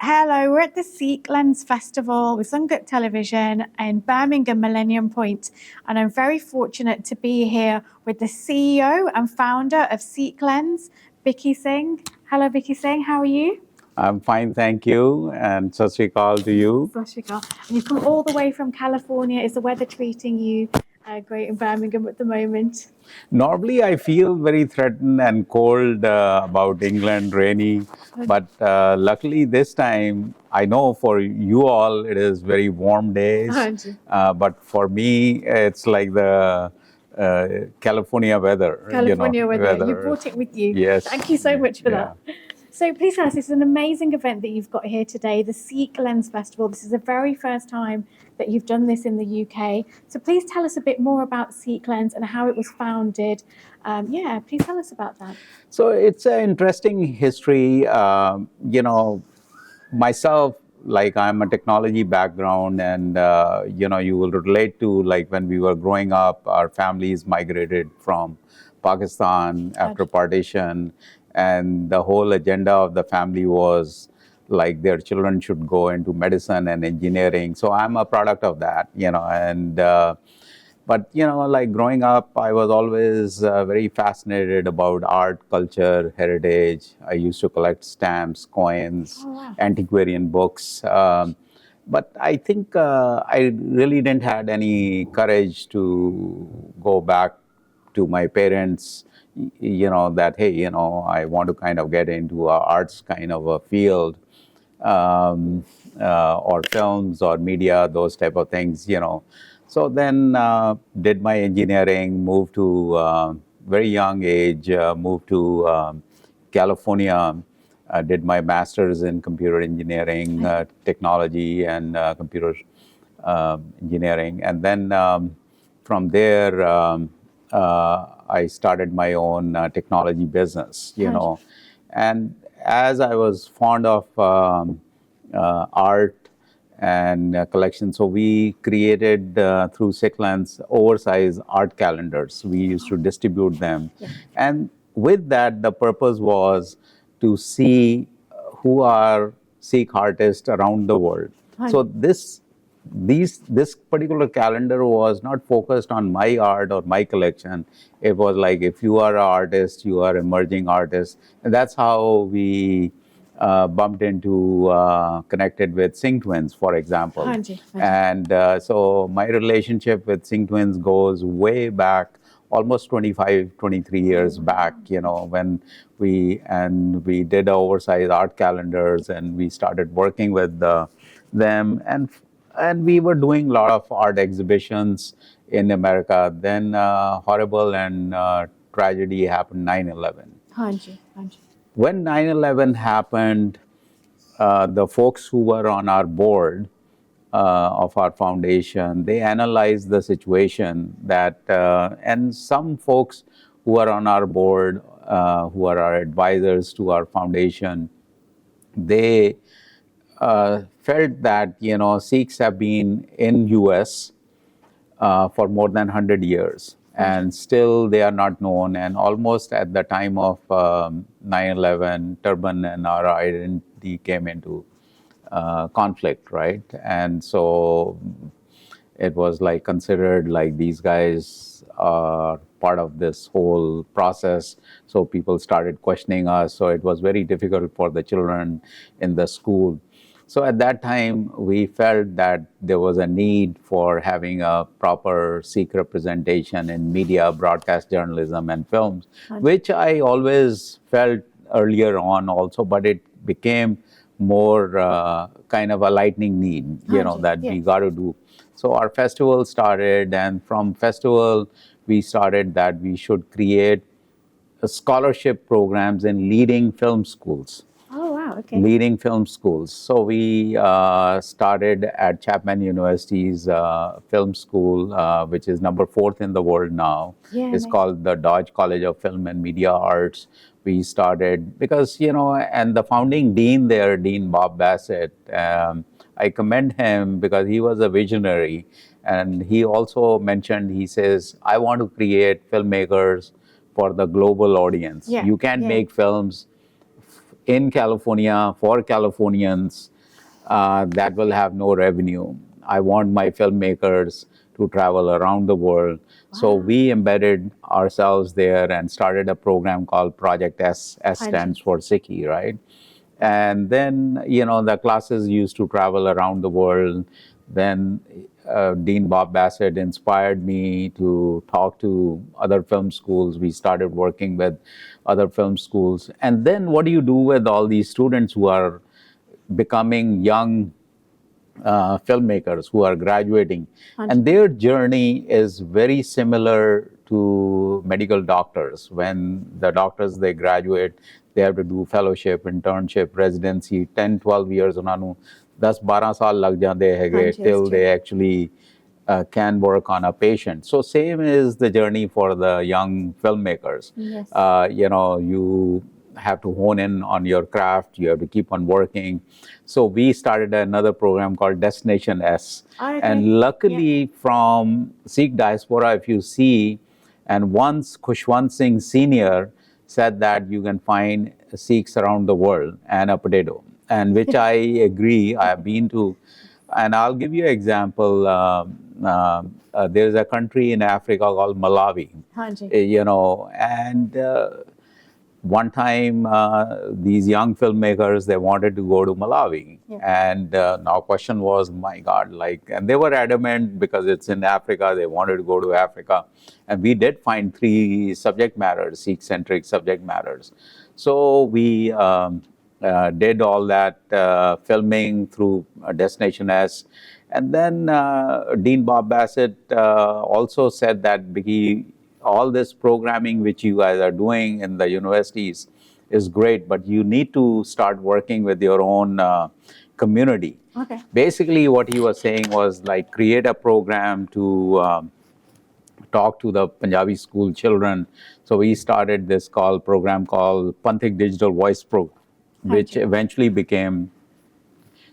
Hello, we're at the Sikh Lens Festival with Sangat Television in Birmingham Millennium Point, and I'm very fortunate to be here with the CEO and founder of Sikh Lens, Bicky Singh. Hello, Bicky Singh, how are you? I'm fine, thank you, and Sat Sri Akal to you. Sat Sri Akal. And you've come all the way from California. Is the weather treating you great in Birmingham at the moment? Normally, I feel very threatened and cold about England, rainy, but luckily this time, I know for you all it is very warm days, but for me, it's like the California weather. California weather. You brought it with you. Yes. Thank you so much for that. So please tell us, this is an amazing event that you've got here today, the Sikh Lens Festival. This is the very first time that you've done this in the UK. So please tell us a bit more about Sikh Lens and how it was founded. Please tell us about that. So it's an interesting history. Myself, like I'm a technology background, and you will relate to like when we were growing up, our families migrated from Pakistan after partition, and the whole agenda of the family was like their children should go into medicine and engineering. So I'm a product of that, but like growing up, I was always very fascinated about art, culture, heritage. I used to collect stamps, coins, antiquarian books. But I think I really didn't have any courage to go back to my parents, that, hey, I want to kind of get into a arts kind of a field, or films or media, those type of things, So then did my engineering, moved to very young age, moved to California, did my master's in computer engineering, technology and computer engineering. And then from there, I started my own technology business, And as I was fond of art and collection, so we created through Sikh Lens oversized art calendars. We used to distribute them. And with that, the purpose was to see who are Sikh artists around the world. So this particular calendar was not focused on my art or my collection. It was like, if you are an artist, you are emerging artist. And that's how we bumped into, connected with Singh twins, for example. And so my relationship with Singh twins goes way back, almost 25, 23 years back, when we did oversized art calendars, and we started working with them. And we were doing a lot of art exhibitions in America. Then horrible and tragedy happened, 9/11. When 9/11 happened, the folks who were on our board of our foundation, they analyzed the situation and some folks who are on our board, who are our advisors to our foundation, they felt that, Sikhs have been in US for more than 100 years. And still they are not known. And almost at the time of 9/11, turban and our identity came into conflict, right? And so it was like considered like these guys are part of this whole process. So people started questioning us. So it was very difficult for the children in the school. So at that time, we felt that there was a need for having a proper Sikh representation in media, broadcast journalism, and films, which I always felt earlier on also, but it became more kind of a lightning need, that we got to do. So our festival started, and from festival, we started that we should create scholarship programs in leading film schools. Leading film schools. So we started at Chapman University's film school, which is number 4th in the world now. It's called the Dodge College of Film and Media Arts. We started because, and the founding dean there, Dean Bob Bassett, I commend him because he was a visionary. And he also mentioned, he says, I want to create filmmakers for the global audience. You can't make films in California for Californians that will have no revenue. I want my filmmakers to travel around the world. So we embedded ourselves there and started a program called Project S. S stands for Sikh, right? And then, you know, the classes used to travel around the world. Then Dean Bob Bassett inspired me to talk to other film schools. We started working with other film schools. And then what do you do with all these students who are becoming young filmmakers who are graduating? And their journey is very similar to medical doctors. When the doctors, they graduate, they have to do fellowship, internship, residency, 10, 12 years ਉਹਨਾਂ ਨੂੰ 10, 12 ਸਾਲ ਲੱਗ ਜਾਂਦੇ ਹੈਗੇ till they actually can work on a patient. So same is the journey for the young filmmakers. Yes. You know, you have to hone in on your craft. You have to keep on working. So we started another program called Destination S. And luckily from Sikh diaspora, if you see, and once Khushwant Singh Senior said that you can find Sikhs around the world and a potato, and which I agree. I have been to, and I'll give you an example. There's a country in Africa called Malawi, you know, and one time these young filmmakers, they wanted to go to Malawi. And now question was, my God, like, and they were adamant because it's in Africa, they wanted to go to Africa. And we did find 3 subject matters, Sikh-centric subject matters. So we did all that filming through Destination S. And then Dean Bob Bassett also said that, Bicky, all this programming which you guys are doing in the universities is great, but you need to start working with your own community. Basically, what he was saying was like create a program to talk to the Punjabi school children. So we started this program called Panthic Digital Voice Program, which eventually became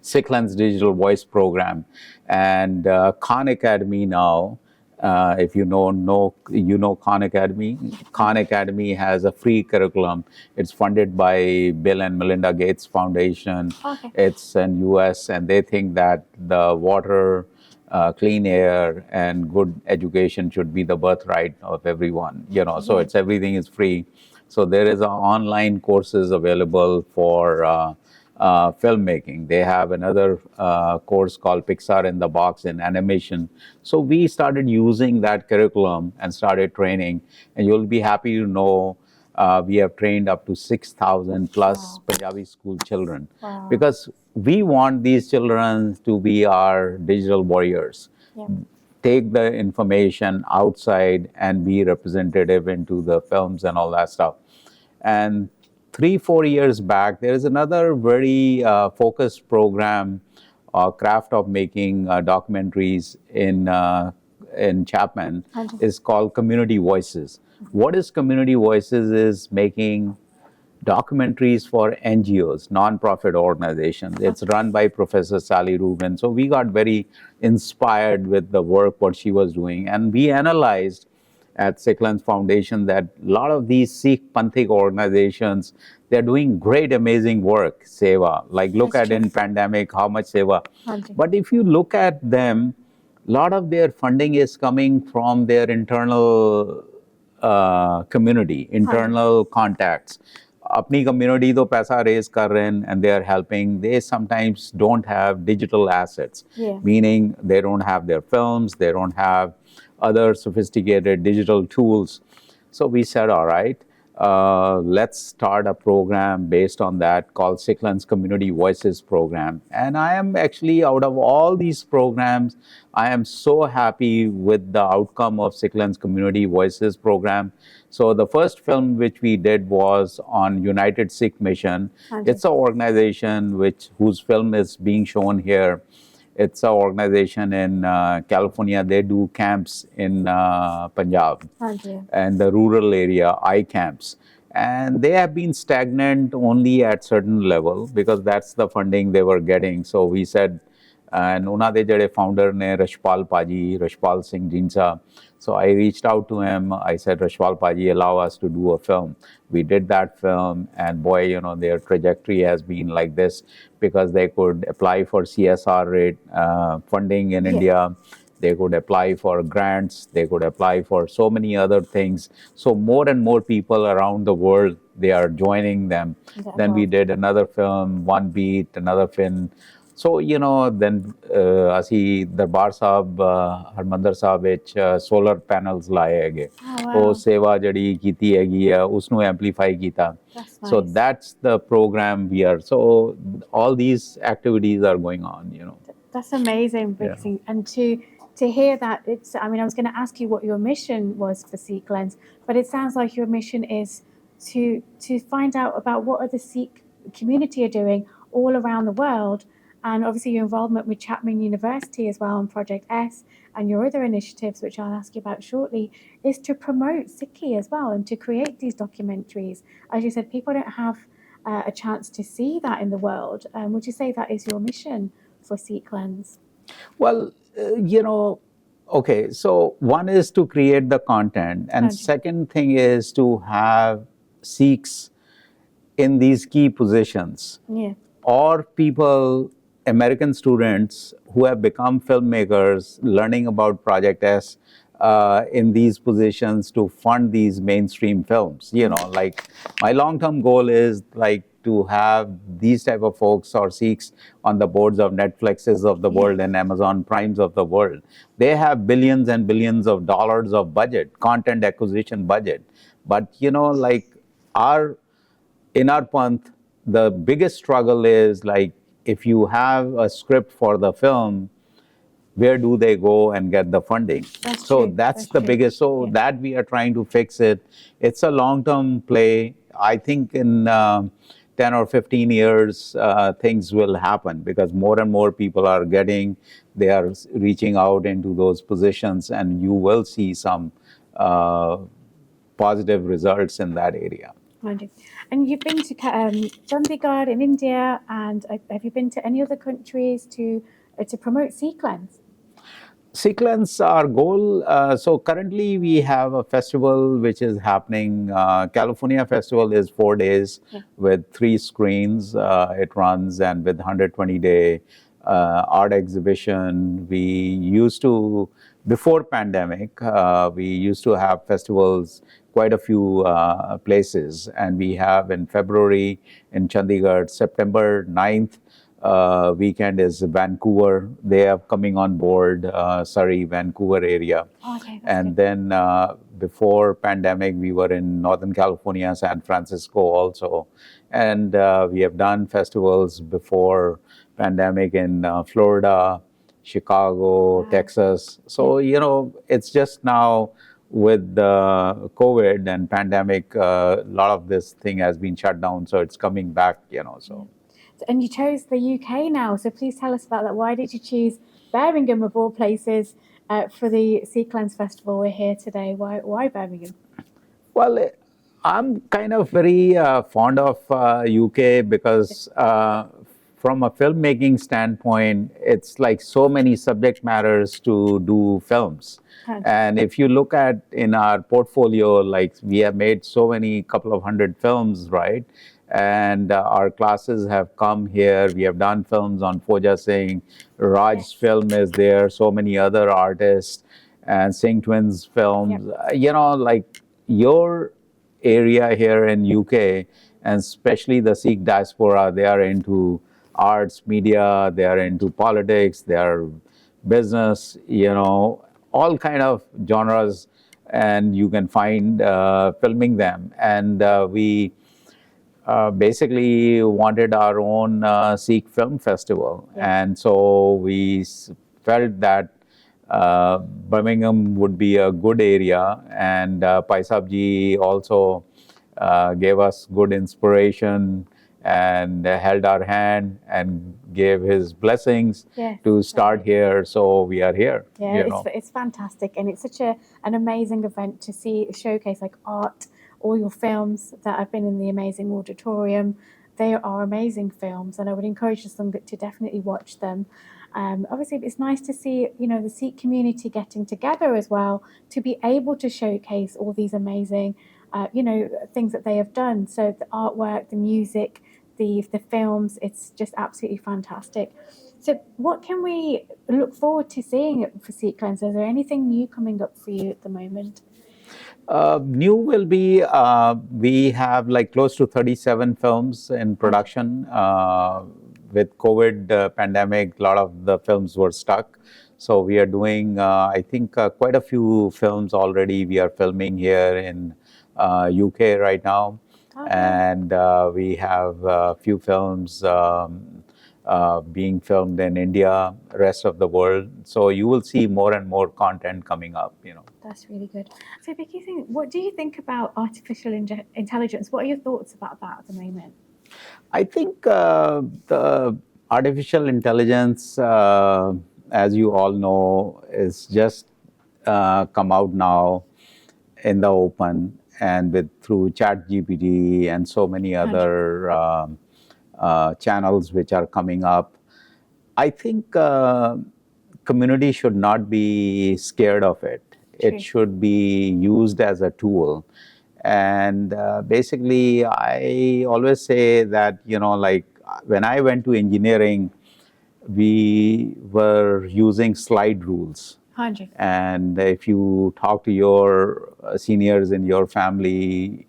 Sikh Lens Digital Voice Program. And Khan Academy now, if you know Khan Academy. Khan Academy has a free curriculum. It's funded by Bill and Melinda Gates Foundation. It's in US, and they think that the water, clean air, and good education should be the birthright of everyone. You know, so it's everything is free. So there is online courses available for filmmaking. They have another course called Pixar in the Box in animation. So we started using that curriculum and started training. And you'll be happy to know we have trained up to 6,000 plus Punjabi school children. Because we want these children to be our digital warriors. Take the information outside and be representative into the films and all that stuff. And 3-4 years back, there is another very focused program, craft of making documentaries in Chapman. Is called Community Voices. What is Community Voices is making documentaries for NGOs, non-profit organizations. It's run by Professor Sally Rubin. So we got very inspired with the work, what she was doing. And we analyzed at Sikh Lens Foundation that a lot of these Sikh Panthic organizations, they're doing great, amazing work, seva. Like look at in pandemic, how much seva. But if you look at them, a lot of their funding is coming from their internal community, internal contacts. Apni community to paisa raise kar rahe hain and they are helping. They sometimes don't have digital assets, meaning they don't have their films, they don't have other sophisticated digital tools. So we said, all right, let's start a program based on that called Sikh Lens Community Voices Program. And I am actually, out of all these programs, I am so happy with the outcome of Sikh Lens Community Voices Program. So the first film which we did was on United Sikh Mission. It's an organization whose film is being shown here. It's an organization in California. They do camps in Punjab and the rural area, I camps. And they have been stagnant only at certain level because that's the funding they were getting. So we said, and ਉਹਨਾਂ ਦੇ ਜਿਹੜੇ founder ਨੇ Rashpal Paji, Rashpal Singh Jinsa. So I reached out to him. I said, Rashpal Paji, allow us to do a film. We did that film, and boy, you know, their trajectory has been like this because they could apply for CSR rate funding in India. They could apply for grants. They could apply for so many other things. So more and more people around the world, they are joining them. Then we did another film, One Beat, another film. So, you know, then ਅਸੀਂ ਦਰਬਾਰ ਸਾਹਿਬ ਹਰਮੰਦਰ ਸਾਹਿਬ ਵਿੱਚ solar panels ਲਾਏ ਹੈਗੇ ਉਹ ਸੇਵਾ ਜਿਹੜੀ ਕੀਤੀ ਹੈਗੀ ਆ ਉਸ ਨੂੰ ਐਂਪਲੀਫਾਈ ਕੀਤਾ so that's the program we are so all these activities are going on, you know. That's amazing, Bicky. And to hear that, it's, I mean, I was going to ask you what your mission was for Sikh Lens, but it sounds like your mission is to find out about what other Sikh community are doing all around the world. And obviously your involvement with Chapman University as well on Project S and your other initiatives, which I'll ask you about shortly, is to promote Sikhi as well and to create these documentaries. As you said, people don't have a chance to see that in the world. Would you say that is your mission for Sikh Lens? Well, you know, okay, so one is to create the content, and second thing is to have Sikhs in these key positions. Or people, American students who have become filmmakers, learning about Project S in these positions to fund these mainstream films. You know, like my long-term goal is like to have these type of folks or Sikhs on the boards of Netflixes of the world and Amazon Primes of the world. They have billions and billions of dollars of budget, content acquisition budget. But, you know, like in our Panth, the biggest struggle is like, if you have a script for the film, where do they go and get the funding? That's the biggest, that we are trying to fix it. It's a long-term play. I think in 10 or 15 years, things will happen because more and more people are they are reaching out into those positions, and you will see some positive results in that area. And you've been to Chandigarh in India, and have you been to any other countries to promote Sikh Lens? Sikh Lens, our goal, so currently we have a festival which is happening. California Festival is 4 days with 3 screens. It runs, and with 120-day art exhibition. We used to, before pandemic, we used to have festivals quite a few places, and we have in February in Chandigarh, September 9th weekend is Vancouver. They are coming on board, Surrey, Vancouver area. And then before pandemic, we were in Northern California, San Francisco also. And we have done festivals before pandemic in Florida, Chicago, Texas. So, you know, it's just now with the COVID and pandemic, a lot of this thing has been shut down. So it's coming back, you know, so. And you chose the UK now, so please tell us about that. Why did you choose Birmingham of all places for the Sikh Lens Festival? We're here today. Why Birmingham? Well, I'm kind of very fond of UK because from a filmmaking standpoint, it's like so many subject matters to do films. And if you look at in our portfolio, like we have made so many, couple of hundred films, right? And our classes have come here. We have done films on Fauja Singh. Raj's film is there. So many other artists and Singh twins films. You know, like your area here in UK, and especially the Sikh diaspora, they are into arts, media, they are into politics, they are business, you know, all kind of genres, and you can find filming them. And we basically wanted our own Sikh Film Festival. And so we felt that Birmingham would be a good area, and Paisabji also gave us good inspiration and held our hand and gave his blessings to start here. So we are here. It's fantastic, and it's such an amazing event to see, showcase like art, all your films that have been in the amazing auditorium, they are amazing films, and I would encourage the Sangat to definitely watch them. Obviously, it's nice to see, the Sikh community getting together as well to be able to showcase all these amazing, things that they have done. So the artwork, the music, the films, it's just absolutely fantastic. So what can we look forward to seeing for Sikh Lens? Is there anything new coming up for you at the moment? New will be, we have like close to 37 films in production. With COVID pandemic, a lot of the films were stuck. So we are doing, I think, quite a few films already. We are filming here in UK right now. Okay. And we have a few films being filmed in India, rest of the world. So you will see more and more content coming up, That's really good. So, Bicky, what do you think about artificial intelligence? What are your thoughts about that at the moment? I think the artificial intelligence, as you all know, is just come out now in the open, and through ChatGPT and so many other channels which are coming up. I think community should not be scared of it. True. It should be used as a tool. And basically, I always say that, like when I went to engineering, we were using slide rules. 100. And if you talk to your seniors in your family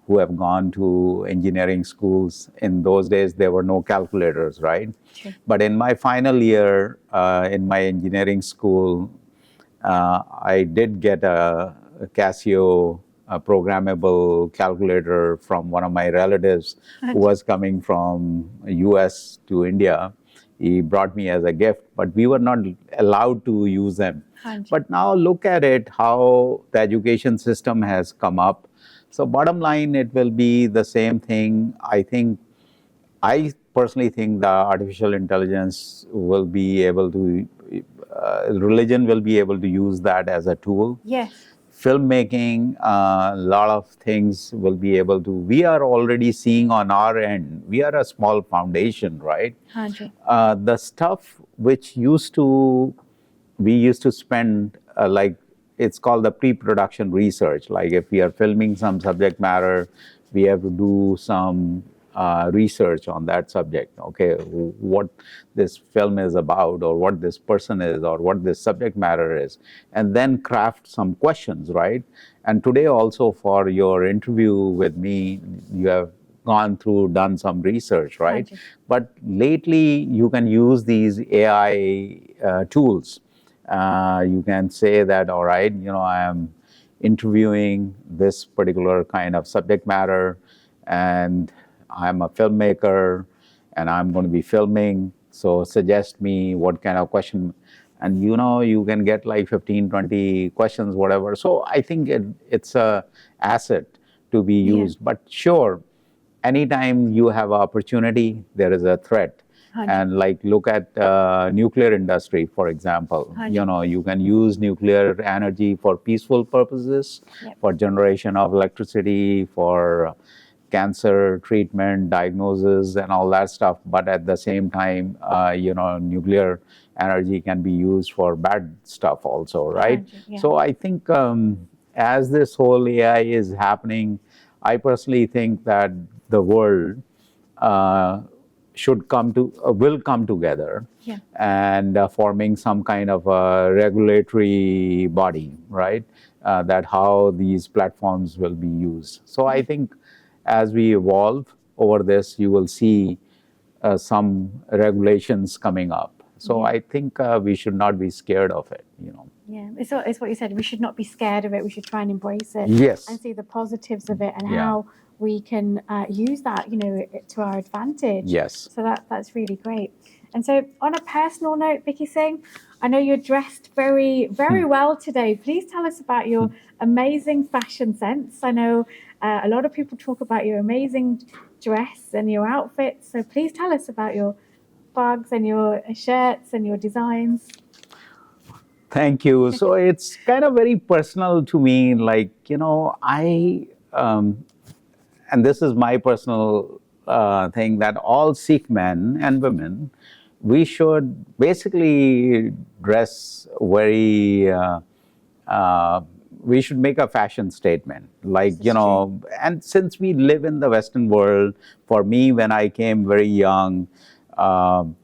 who have gone to engineering schools, in those days there were no calculators, right? True. But in my final year in my engineering school, I did get a Casio programmable calculator from one of my relatives who was coming from US to India. He brought me as a gift, but we were not allowed to use them. 100. But now look at it, how the education system has come up. So bottom line, it will be the same thing. I personally think the artificial intelligence will be able to, religion will be able to use that as a tool. Yes. Filmmaking, a lot of things will be able to, we are already seeing on our end, we are a small foundation, right? 100. The stuff which we used to spend, like, it's called the pre-production research. Like if we are filming some subject matter, we have to do some research on that subject. Okay, what this film is about, or what this person is, or what this subject matter is, and then craft some questions, right? And today also for your interview with me, you have gone through, done some research, right? 100. But lately you can use these AI tools. You can say that, all right, I am interviewing this particular kind of subject matter, and I'm a filmmaker, and I'm going to be filming, so suggest me what kind of question. And you can get like 15, 20 questions, whatever. So I think it's a asset to be used. Yeah. But sure, anytime you have opportunity, there is a threat. 100. And like look at nuclear industry, for example. 100. You can use nuclear energy for peaceful purposes, Yep. for generation of electricity, for cancer treatment, diagnosis, and all that stuff. But at the same time, nuclear energy can be used for bad stuff also, right? 100, yeah. So I think as this whole AI is happening, I personally think that the world will come together, Yeah. and forming some kind of a regulatory body, right? That how these platforms will be used. So I think as we evolve over this, you will see some regulations coming up. So Yeah. I think we should not be scared of it, Yeah, it's what you said. We should not be scared of it. We should try and embrace it. Yes. And see the positives of it, and Yeah. how we can use that, to our advantage. Yes. So that's really great. And so, on a personal note, Bicky Singh, I know you're dressed very, very well today. Please tell us about your amazing fashion sense. I know a lot of people talk about your amazing dress and your outfits. So please tell us about your bags and your shirts and your designs. Thank you. So it's kind of very personal to me. Like, and this is my personal thing that all Sikh men and women, we should basically dress very. We should make a fashion statement, like, you know, and since we live in the Western world, for me, when I came very young,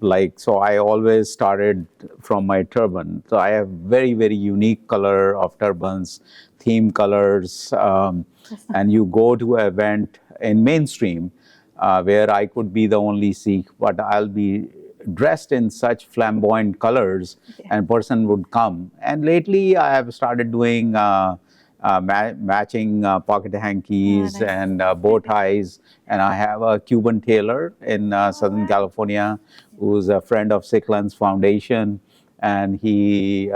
like, so I always started from my turban. So I have very, very unique color of turbans, theme colors, and you go to an event in mainstream where I could be the only Sikh, but I'll be dressed in such flamboyant colors, and person would come. And lately I have started doing matching pocket hankies and bow ties, and I have a Cuban tailor in Southern California who's a friend of Sikh Lens Foundation, and he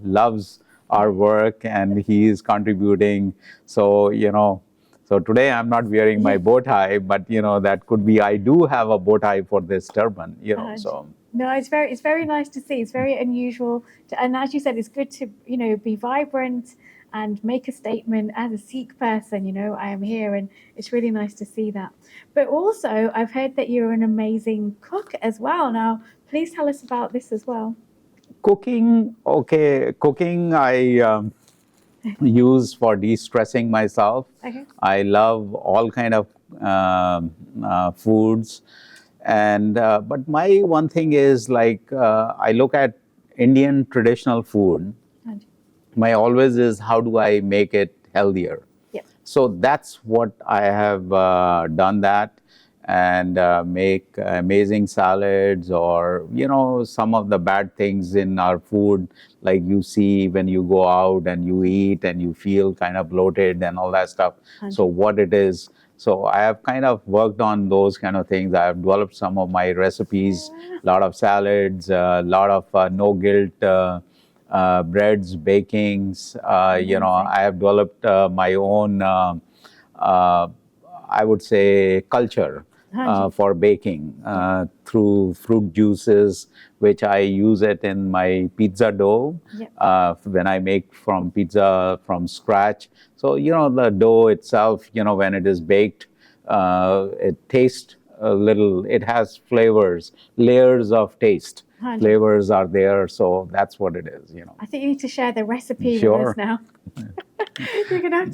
loves our work and he is contributing. So, you know, so today I'm not wearing my bow tie, but you know, that could be, I do have a bow tie for this turban, you know, so. No, it's very nice to see. It's very unusual. And as you said, it's good to, you know, be vibrant and make a statement as a Sikh person, you know, I am here, and it's really nice to see that. But also, I've heard that you're an amazing cook as well. Now, please tell us about this as well. Cooking, okay, cooking I use for de-stressing myself. Okay. I love all kind of foods, and but my one thing is like I look at Indian traditional food. My always is, how do I make it healthier? Yep. So that's what I have done that, and make amazing salads, or you know, some of the bad things in our food, like you see when you go out and you eat and you feel kind of bloated and all that stuff. So what it is. So I have kind of worked on those kind of things. I have developed some of my recipes, a lot of salads, a lot of no guilt breads, bakings. You know, I have developed my own, I would say, culture for baking through fruit juices, which I use it in my pizza dough when I make from pizza from scratch. So, you know, the dough itself, you know, when it is baked, it tastes a little, it has flavors, layers of taste. Flavors are there, so that's what it is, you know. I think you need to share the recipe with us now. You're going to have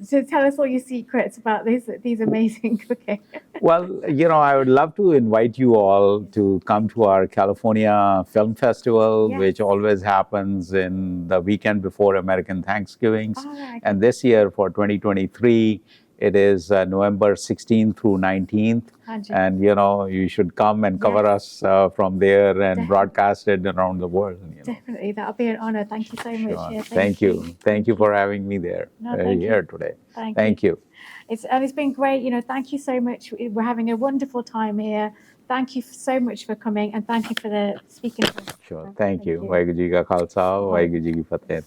to tell us all your secrets about these amazing cooking. Well, you know, I would love to invite you all to come to our California Film Festival, which always happens in the weekend before American Thanksgivings. And this year for 2023, it is November 16th through 19th. And, you know, you should come and cover us from there and broadcast it around the world. You know. Definitely. That'll be an honor. Thank you so much. Yeah, thank you. Thank you for having me there here today. Thank you. It's been great. You know, thank you so much. We're having a wonderful time here. Thank you so much for coming, and thank you for the speaking. Sure. Thank you. Waheguru Ji Ka Khalsa, Waheguru Ji Ki Fateh.